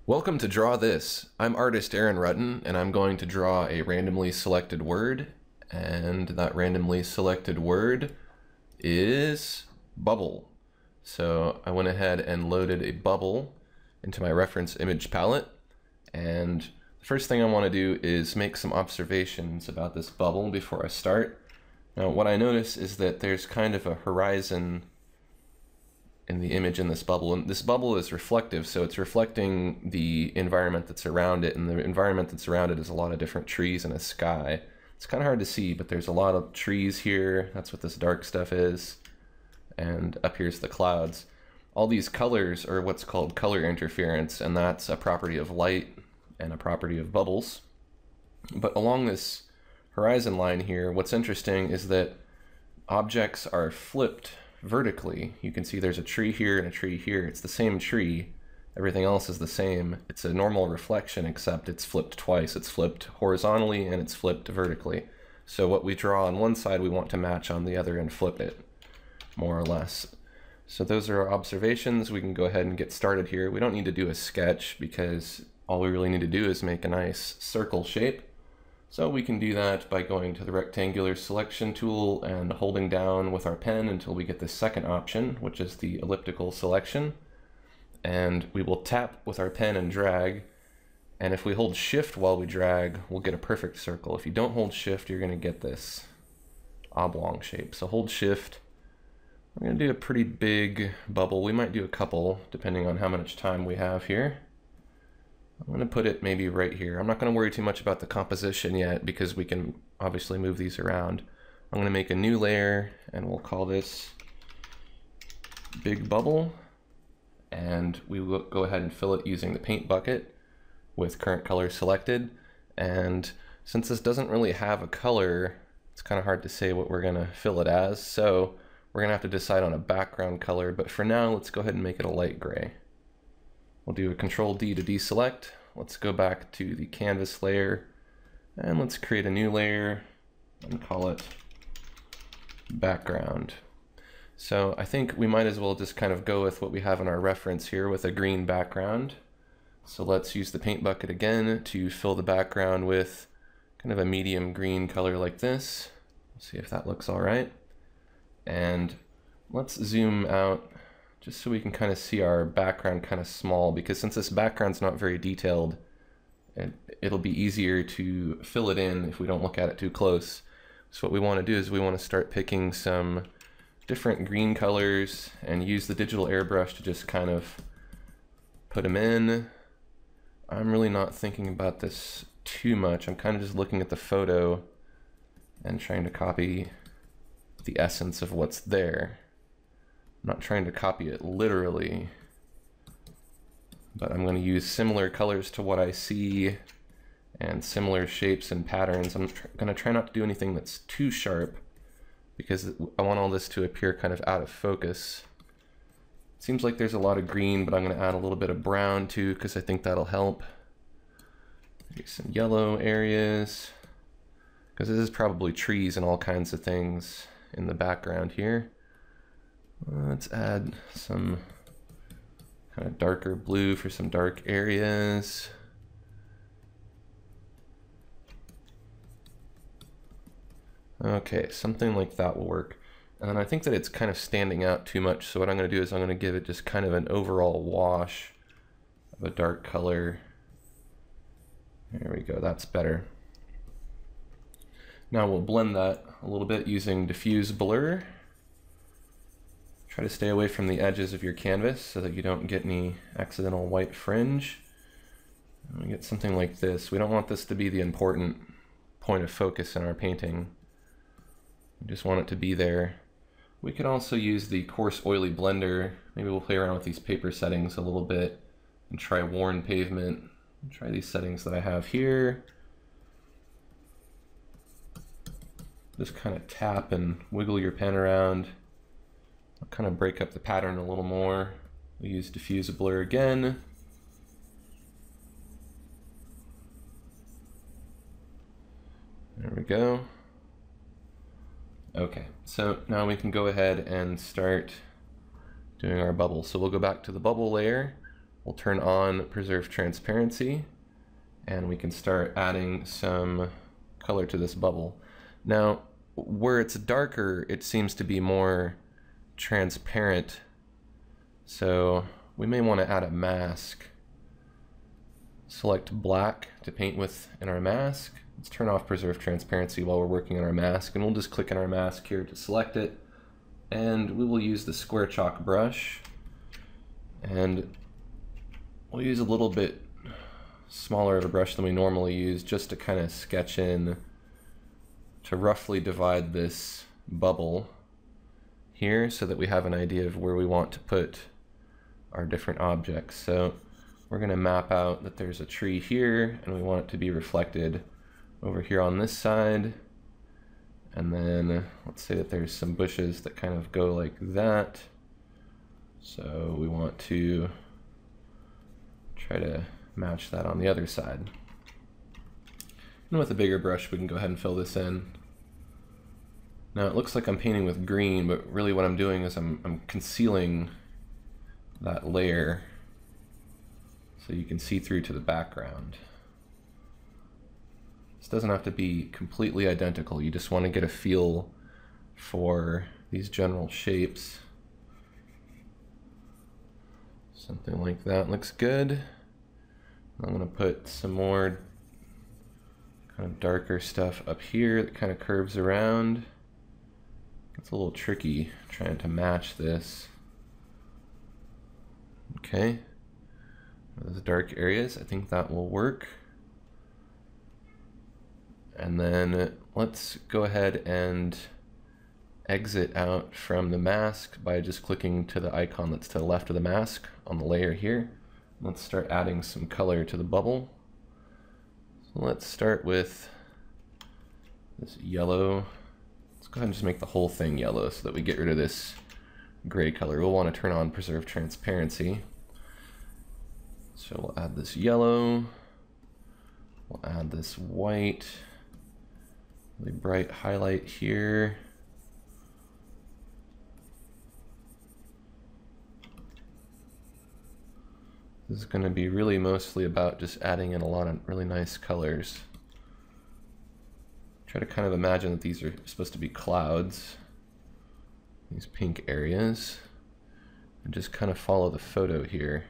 Welcome to Draw This. I'm artist Aaron Rutten, and I'm going to draw a randomly selected word, and that randomly selected word is bubble. So I went ahead and loaded a bubble into my reference image palette, and the first thing I want to do is make some observations about this bubble before I start. Now what I notice is that there's kind of a horizon in the image in this bubble, and this bubble is reflective, so it's reflecting the environment that's around it, and the environment that's around it is a lot of different trees and a sky. It's kind of hard to see, but there's a lot of trees here. That's what this dark stuff is, and up here's the clouds. All these colors are what's called color interference, and that's a property of light and a property of bubbles. But along this horizon line here, what's interesting is that objects are flipped vertically. You can see there's a tree here and a tree here. It's the same tree. Everything else is the same. It's a normal reflection, except it's flipped twice. It's flipped horizontally and it's flipped vertically. So what we draw on one side, we want to match on the other and flip it, more or less. So those are our observations. We can go ahead and get started here. We don't need to do a sketch because all we really need to do is make a nice circle shape. So we can do that by going to the rectangular selection tool and holding down with our pen until we get the second option, which is the elliptical selection. And we will tap with our pen and drag. And if we hold shift while we drag, we'll get a perfect circle. If you don't hold shift, you're going to get this oblong shape. So hold shift. We're going to do a pretty big bubble. We might do a couple, depending on how much time we have here. I'm going to put it maybe right here. I'm not going to worry too much about the composition yet because we can obviously move these around. I'm going to make a new layer and we'll call this Big Bubble, and we will go ahead and fill it using the paint bucket with current color selected. And since this doesn't really have a color, it's kind of hard to say what we're going to fill it as, so we're going to have to decide on a background color, but for now let's go ahead and make it a light gray. We'll do a Control D to deselect. Let's go back to the canvas layer and let's create a new layer and call it background. So I think we might as well just kind of go with what we have in our reference here with a green background. So let's use the paint bucket again to fill the background with kind of a medium green color like this. Let's see if that looks all right. And let's zoom out just so we can kind of see our background kind of small, because since this background's not very detailed, it'll be easier to fill it in if we don't look at it too close. So what we want to do is we want to start picking some different green colors and use the digital airbrush to just kind of put them in. I'm really not thinking about this too much. I'm kind of just looking at the photo and trying to copy the essence of what's there. I'm not trying to copy it literally, but I'm going to use similar colors to what I see and similar shapes and patterns. I'm going to try not to do anything that's too sharp because I want all this to appear kind of out of focus. It seems like there's a lot of green, but I'm going to add a little bit of brown too because I think that'll help. Maybe some yellow areas, because this is probably trees and all kinds of things in the background here. Let's add some kind of darker blue for some dark areas. Okay, something like that will work. And then I think that it's kind of standing out too much, so what I'm going to do is I'm going to give it just kind of an overall wash of a dark color. There we go, that's better. Now we'll blend that a little bit using diffuse blur. Try to stay away from the edges of your canvas so that you don't get any accidental white fringe. And we get something like this. We don't want this to be the important point of focus in our painting. We just want it to be there. We could also use the coarse oily blender. Maybe we'll play around with these paper settings a little bit and try worn pavement. Try these settings that I have here. Just kind of tap and wiggle your pen around. I'll kind of break up the pattern a little more. We use diffuse blur again. There we go. Okay, so now we can go ahead and start doing our bubble. So we'll go back to the bubble layer. we'll turn on preserve transparency, and we can start adding some color to this bubble. Now, where it's darker, it seems to be more transparent, so we may want to add a mask. Select black to paint with in our mask. Let's turn off preserve transparency while we're working on our mask, and we'll just click on our mask here to select it, and we will use the square chalk brush, and we'll use a little bit smaller of a brush than we normally use just to kind of sketch in to roughly divide this bubble here so that we have an idea of where we want to put our different objects. So we're going to map out that there's a tree here and we want it to be reflected over here on this side, and then let's say that there's some bushes that kind of go like that, so we want to try to match that on the other side. And with a bigger brush we can go ahead and fill this in. Now it looks like I'm painting with green, but really what I'm doing is I'm concealing that layer so you can see through to the background. This doesn't have to be completely identical, you just want to get a feel for these general shapes. Something like that looks good. I'm going to put some more kind of darker stuff up here that kind of curves around. It's a little tricky trying to match this. Okay, those dark areas, I think that will work. And then let's go ahead and exit out from the mask by just clicking to the icon that's to the left of the mask on the layer here. Let's start adding some color to the bubble. So let's start with this yellow. Let's go ahead and just make the whole thing yellow so that we get rid of this gray color. We'll want to turn on preserve transparency. So we'll add this yellow. We'll add this white. Really bright highlight here. This is going to be really mostly about just adding in a lot of really nice colors. Try to kind of imagine that these are supposed to be clouds, these pink areas, and just kind of follow the photo here.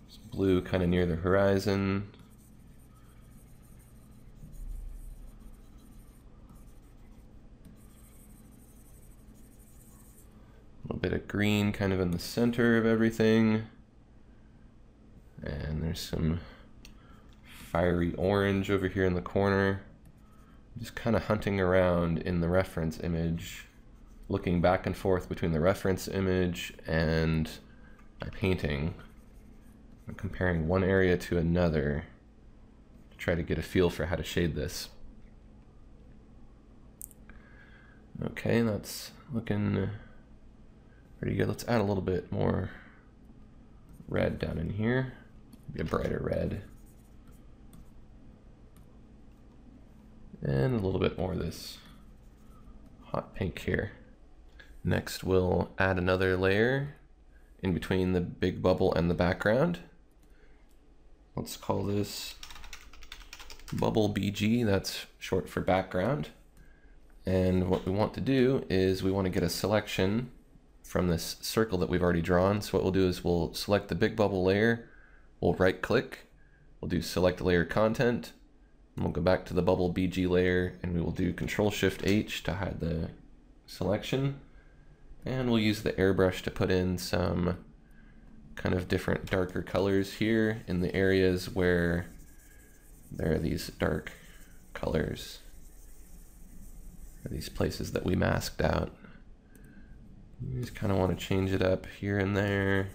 This blue kind of near the horizon. A little bit of green kind of in the center of everything. And there's some fiery orange over here in the corner. Just kind of hunting around in the reference image, looking back and forth between the reference image and my painting. I'm comparing one area to another to try to get a feel for how to shade this. Okay, that's looking pretty good. Let's add a little bit more red down in here. Maybe a brighter red. And a little bit more of this hot pink here. Next we'll add another layer in between the big bubble and the background. Let's call this bubble BG, that's short for background. And what we want to do is we want to get a selection from this circle that we've already drawn. So what we'll do is we'll select the big bubble layer, we'll right click, we'll do select layer content, and we'll go back to the bubble BG layer and we will do Control-Shift-H to hide the selection. And we'll use the airbrush to put in some kind of different darker colors here in the areas where there are these dark colors, or these places that we masked out. You just kind of want to change it up here and there.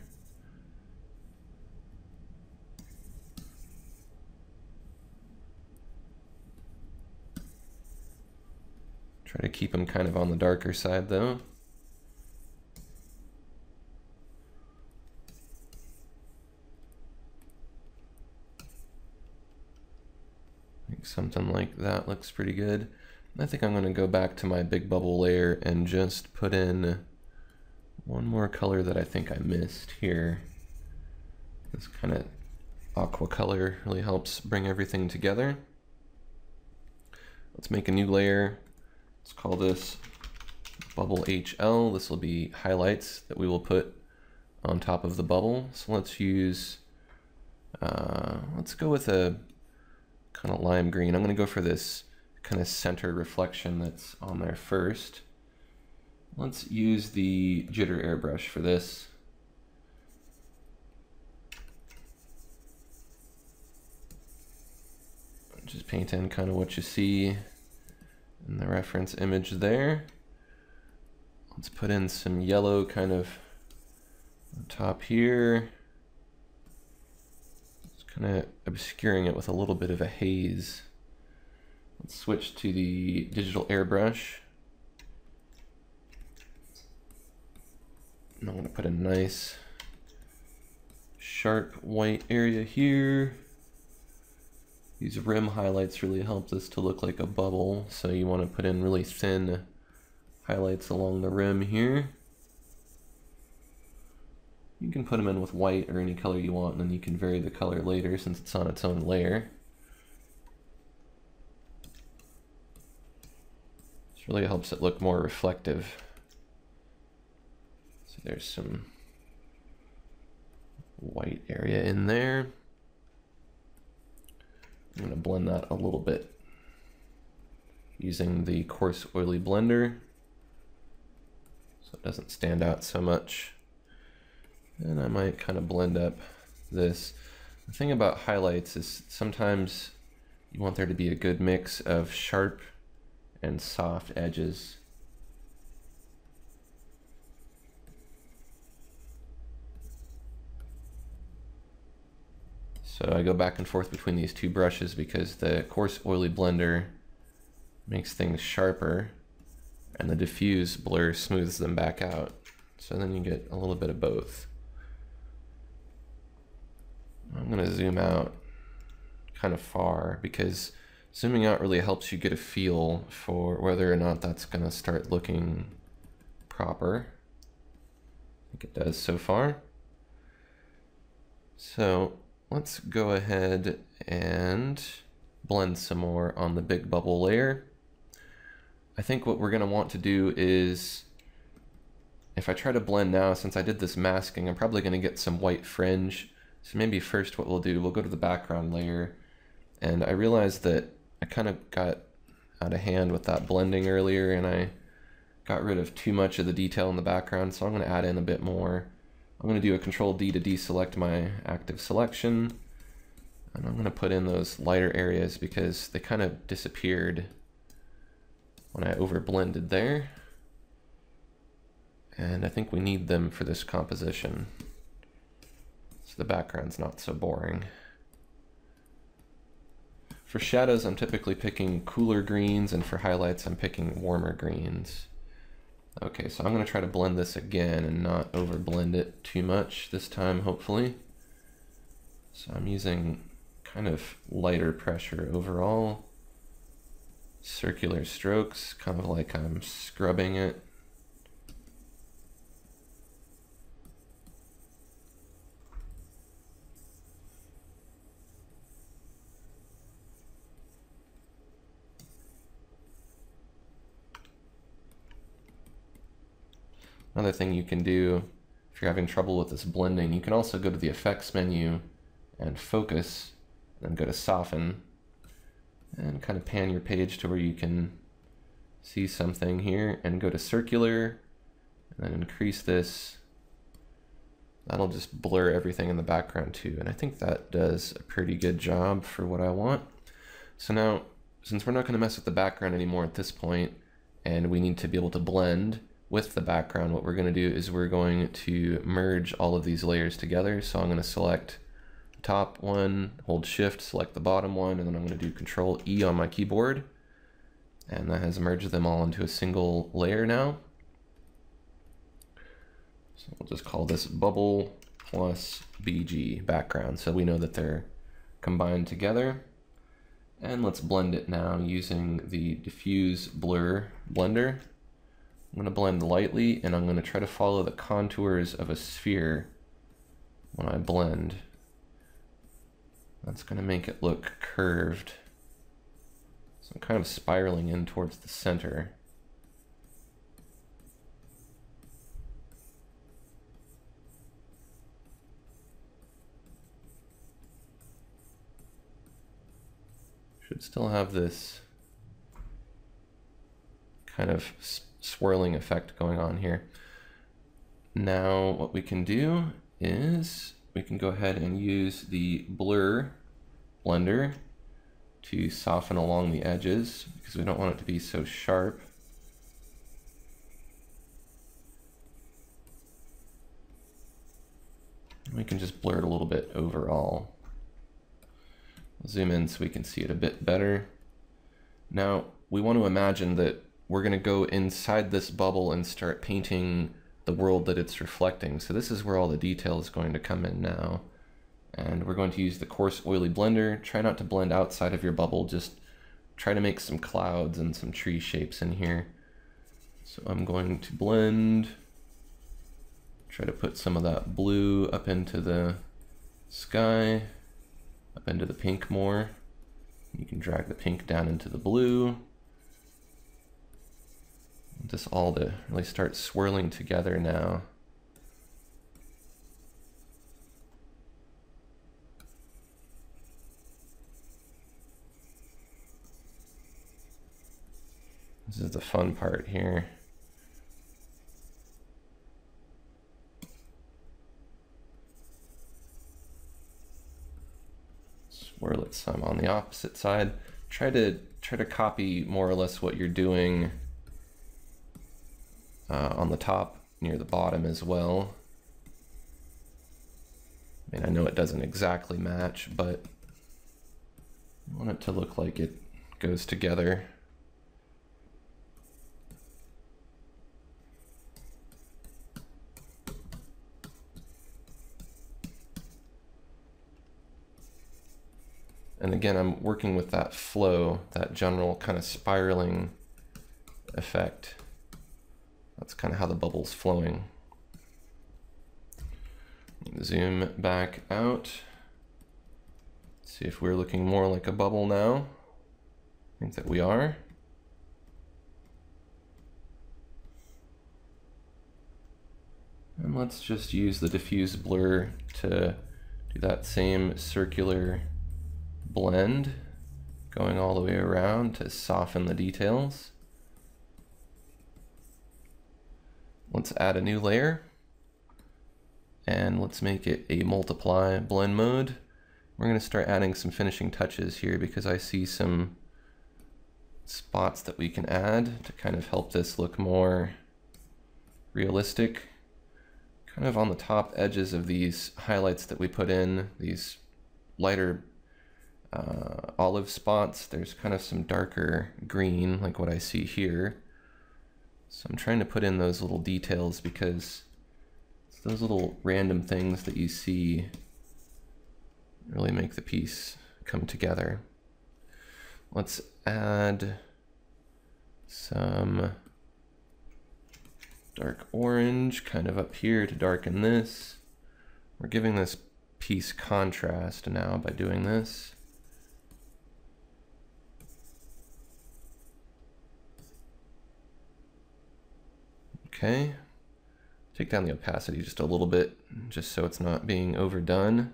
Try to keep them kind of on the darker side though. I think something like that looks pretty good. I think I'm going to go back to my big bubble layer and just put in one more color that I think I missed here. This kind of aqua color really helps bring everything together. Let's make a new layer. Let's call this bubble HL. This will be highlights that we will put on top of the bubble. So let's use, let's go with a kind of lime green. I'm going to go for this kind of center reflection that's on there first. Let's use the jitter airbrush for this. Just paint in kind of what you see in the reference image there. Let's put in some yellow kind of on top here. Just kind of obscuring it with a little bit of a haze. Let's switch to the digital airbrush. And I'm going to put a nice sharp white area here. These rim highlights really help this to look like a bubble, so you want to put in really thin highlights along the rim here. You can put them in with white or any color you want, and then you can vary the color later since it's on its own layer. This really helps it look more reflective. So there's some white area in there. I'm going to blend that a little bit using the coarse oily blender so it doesn't stand out so much. And I might kind of blend up this. The thing about highlights is sometimes you want there to be a good mix of sharp and soft edges. So I go back and forth between these two brushes because the coarse oily blender makes things sharper and the diffuse blur smooths them back out. So then you get a little bit of both. I'm going to zoom out kind of far because zooming out really helps you get a feel for whether or not that's going to start looking proper. I think it does so far. So let's go ahead and blend some more on the big bubble layer. I think what we're going to want to do is, if I try to blend now, since I did this masking, I'm probably going to get some white fringe. So maybe first what we'll do, we'll go to the background layer. And I realized that I kind of got out of hand with that blending earlier, and I got rid of too much of the detail in the background, so I'm going to add in a bit more. I'm going to do a Control D to deselect my active selection, and I'm going to put in those lighter areas because they kind of disappeared when I overblended there, and I think we need them for this composition so the background's not so boring. For shadows I'm typically picking cooler greens, and for highlights I'm picking warmer greens. Okay, so I'm going to try to blend this again and not overblend it too much this time, hopefully. So I'm using kind of lighter pressure overall. Circular strokes, kind of like I'm scrubbing it. Another thing you can do if you're having trouble with this blending, you can also go to the effects menu and focus, and then go to soften, and kind of pan your page to where you can see something here, and go to circular, and then increase this. That'll just blur everything in the background too, and I think that does a pretty good job for what I want. So now, since we're not going to mess with the background anymore at this point, and we need to be able to blend with the background, what we're going to do is we're going to merge all of these layers together. So I'm going to select the top one, hold shift, select the bottom one, and then I'm going to do Control E on my keyboard, and that has merged them all into a single layer now. So we'll just call this bubble plus BG background, so we know that they're combined together. And let's blend it now using the diffuse blur blender. I'm going to blend lightly, and I'm going to try to follow the contours of a sphere when I blend. That's going to make it look curved. So I'm kind of spiraling in towards the center. Should still have this kind of swirling effect going on here. Now what we can do is we can go ahead and use the blur blender to soften along the edges because we don't want it to be so sharp. We can just blur it a little bit overall. Zoom in so we can see it a bit better. Now we want to imagine that we're going to go inside this bubble and start painting the world that it's reflecting. So this is where all the detail is going to come in now. And we're going to use the coarse oily blender. Try not to blend outside of your bubble, just try to make some clouds and some tree shapes in here. So I'm going to blend, try to put some of that blue up into the sky, up into the pink more. You can drag the pink down into the blue. This all to really start swirling together now. This is the fun part here. Swirl it some on the opposite side. Try to copy more or less what you're doing on the top near the bottom as well. I mean, I know it doesn't exactly match, but I want it to look like it goes together. And again, I'm working with that flow, that general kind of spiraling effect. That's kind of how the bubble's flowing. Zoom back out. See if we're looking more like a bubble now. I think that we are. And let's just use the diffuse blur to do that same circular blend, going all the way around to soften the details. Let's add a new layer and let's make it a multiply blend mode. We're going to start adding some finishing touches here because I see some spots that we can add to kind of help this look more realistic. Kind of on the top edges of these highlights that we put in, these lighter olive spots, there's kind of some darker green like what I see here. So I'm trying to put in those little details because it's those little random things that you see really make the piece come together. Let's add some dark orange kind of up here to darken this. We're giving this piece contrast now by doing this. Okay, take down the opacity just a little bit, just so it's not being overdone.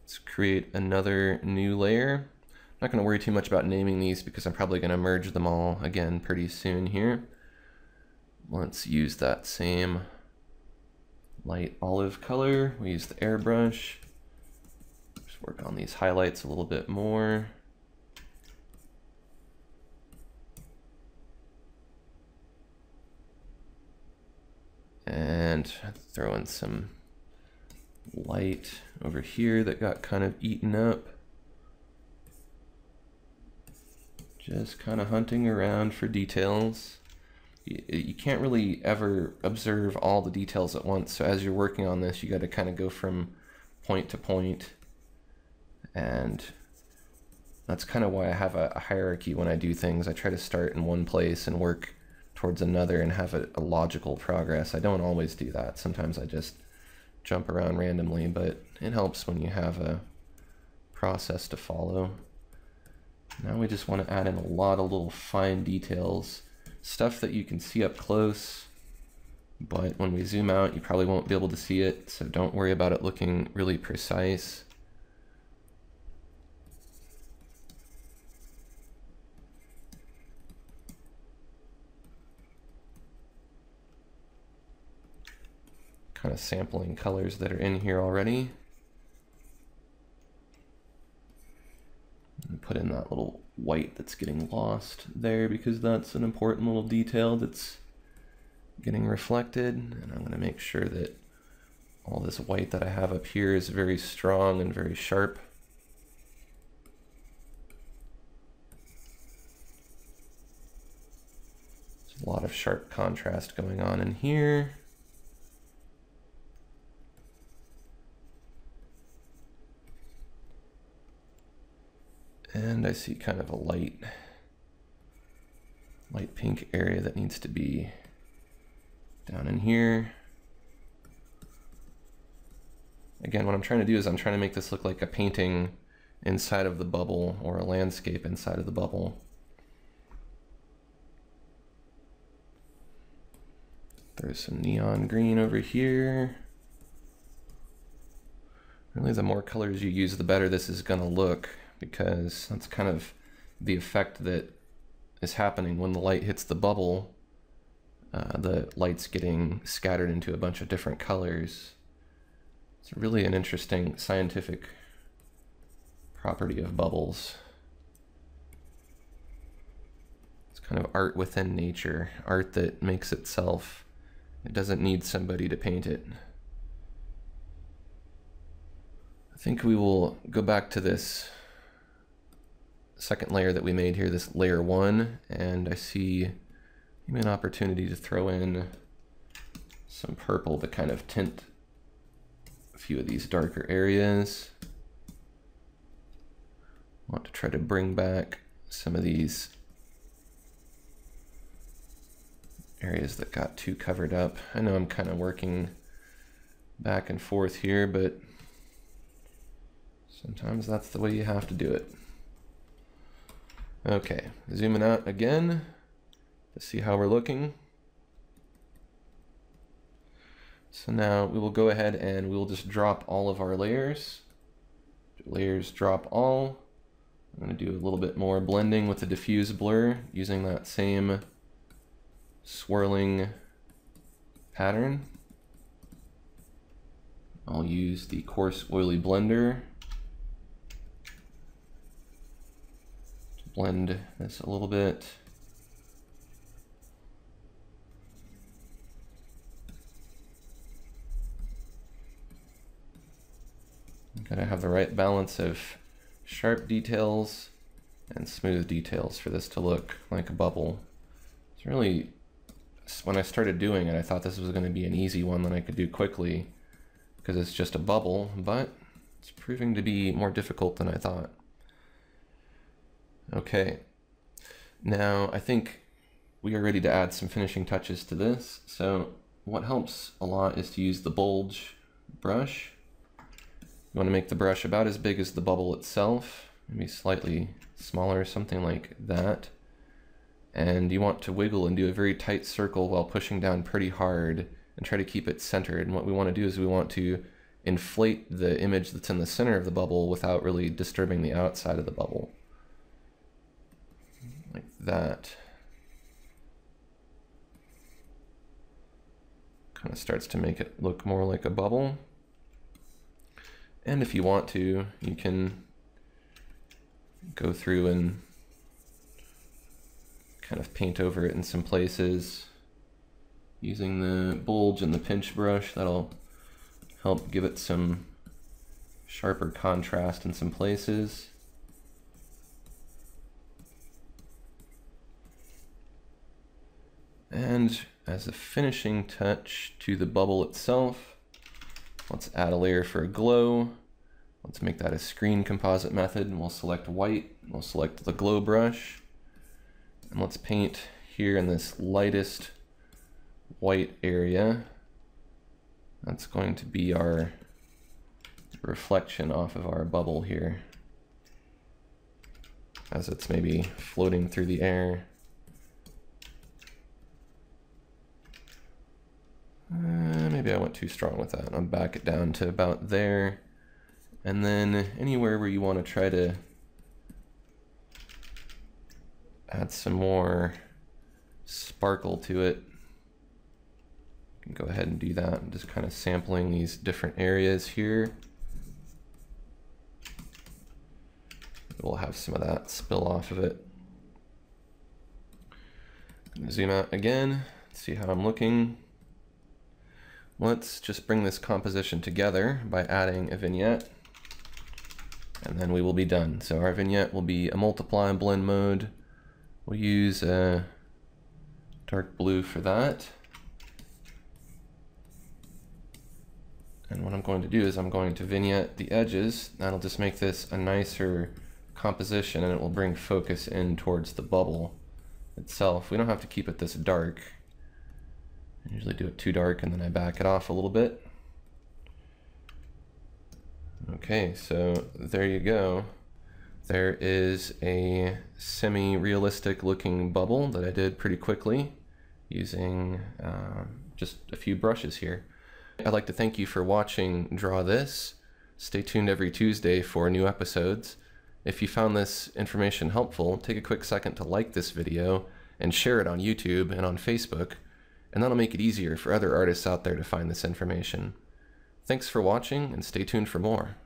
Let's create another new layer. I'm not going to worry too much about naming these because I'm probably going to merge them all again pretty soon here. Let's use that same light olive color. We use the airbrush. Just work on these highlights a little bit more. And throw in some light over here that got kind of eaten up. Just kind of hunting around for details. You can't really ever observe all the details at once, so as you're working on this, you got to kind of go from point to point, and that's kind of why I have a hierarchy when I do things. I try to start in one place and work towards another and have a logical progress. I don't always do that. Sometimes I just jump around randomly, but it helps when you have a process to follow. Now we just want to add in a lot of little fine details, stuff that you can see up close, but when we zoom out, you probably won't be able to see it, so don't worry about it looking really precise. Kind of sampling colors that are in here already. And put in that little white that's getting lost there because that's an important little detail that's getting reflected. And I'm going to make sure that all this white that I have up here is very strong and very sharp. There's a lot of sharp contrast going on in here. And I see kind of a light pink area that needs to be down in here. Again, what I'm trying to do is I'm trying to make this look like a painting inside of the bubble or a landscape inside of the bubble. There's some neon green over here. Really, the more colors you use, the better this is gonna look, because that's kind of the effect that is happening when the light hits the bubble. The light's getting scattered into a bunch of different colors. It's really an interesting scientific property of bubbles. It's kind of art within nature, art that makes itself. It doesn't need somebody to paint it. I think we will go back to this second layer that we made here, this layer 1, and I see maybe an opportunity to throw in some purple to kind of tint a few of these darker areas. I want to try to bring back some of these areas that got too covered up. I know I'm kind of working back and forth here, but sometimes that's the way you have to do it. Okay, zooming out again to see how we're looking. So now we will go ahead and we will just drop all of our layers. Layers drop all. I'm going to do a little bit more blending with the diffuse blur using that same swirling pattern. I'll use the coarse oily blender to blend this a little bit. Gotta have the right balance of sharp details and smooth details for this to look like a bubble. It's really, when I started doing it, I thought this was going to be an easy one that I could do quickly because it's just a bubble, but it's proving to be more difficult than I thought. Okay, now I think we are ready to add some finishing touches to this. So what helps a lot is to use the bulge brush. You want to make the brush about as big as the bubble itself, maybe slightly smaller, something like that. And you want to wiggle and do a very tight circle while pushing down pretty hard and try to keep it centered. And what we want to do is we want to inflate the image that's in the center of the bubble without really disturbing the outside of the bubble. Like that. Kind of starts to make it look more like a bubble. And if you want to, you can go through and kind of paint over it in some places using the bulge and the pinch brush. That'll help give it some sharper contrast in some places. And as a finishing touch to the bubble itself, let's add a layer for a glow. Let's make that a screen composite method, and we'll select white. We'll select the glow brush. And let's paint here in this lightest white area. That's going to be our reflection off of our bubble here. as it's maybe floating through the air. Maybe I went too strong with that. I'll back it down to about there. And then anywhere where you want to try to add some more sparkle to it, you can go ahead and do that. I'm just kind of sampling these different areas here. We'll have some of that spill off of it. Zoom out again, see how I'm looking. Let's just bring this composition together by adding a vignette, and then we will be done. So our vignette will be a multiply and blend mode. We'll use a dark blue for that. And what I'm going to do is I'm going to vignette the edges. That'll just make this a nicer composition, and it will bring focus in towards the bubble itself. We don't have to keep it this dark. I usually do it too dark and then I back it off a little bit. Okay, so there you go. There is a semi-realistic looking bubble that I did pretty quickly using just a few brushes here. I'd like to thank you for watching Draw This. Stay tuned every Tuesday for new episodes. If you found this information helpful, take a quick second to like this video and share it on YouTube and on Facebook, and that'll make it easier for other artists out there to find this information. Thanks for watching, and stay tuned for more.